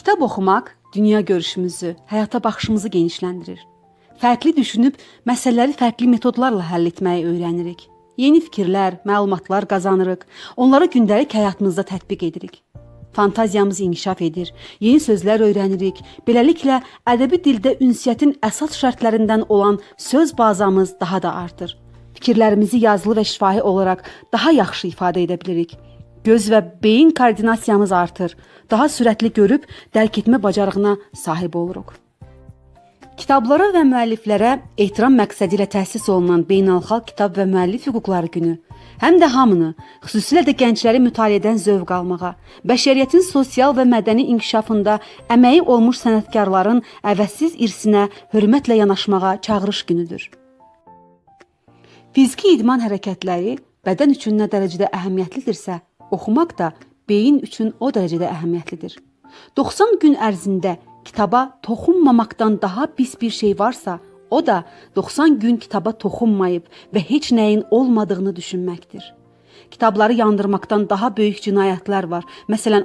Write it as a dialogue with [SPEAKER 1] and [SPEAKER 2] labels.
[SPEAKER 1] Kitab oxumaq dünya görüşümüzü, həyata baxışımızı genişləndirir. Fərqli düşünüb, məsələləri fərqli metodlarla həll etməyi öyrənirik. Yeni fikirlər, məlumatlar qazanırıq, onları gündəlik həyatımızda tətbiq edirik. Fantaziyamız inkişaf edir, yeni sözlər öyrənirik. Beləliklə, ədəbi dildə ünsiyyətin əsas şərtlərindən olan söz bazamız daha da artır. Fikirlərimizi yazılı və şifahi olaraq daha yaxşı ifadə edə bilirik. Göz və beyin koordinasiyamız artır. Daha sürətli görüb dərk etmə bacarığına sahib oluruq. Kitablara və müəlliflərə ehtiram məqsədi ilə təsis olunan Beynəlxalq Kitab və Müəllif Hüquqları Günü həm də hamını, xüsusilə də gəncləri mütaliədən zövq almağa, bəşəriyyətin sosial və mədəni inkişafında əməyi olmuş sənətkarların əvəzsiz irsinə hörmətlə yanaşmağa çağırış günüdür. Fiziki idman hərəkətləri bədən üçün nə dərəcədə əhəmiyyətlidirsə, oxumaq da beyin üçün o dərəcədə əhəmiyyətlidir. 90 gün ərzində kitaba toxunmamaqdan daha pis bir şey varsa, o da 90 gün kitaba toxunmayıb və heç nəyin olmadığını düşünməkdir. Kitabları yandırmaqdan daha böyük cinayətlər var. Məsələn,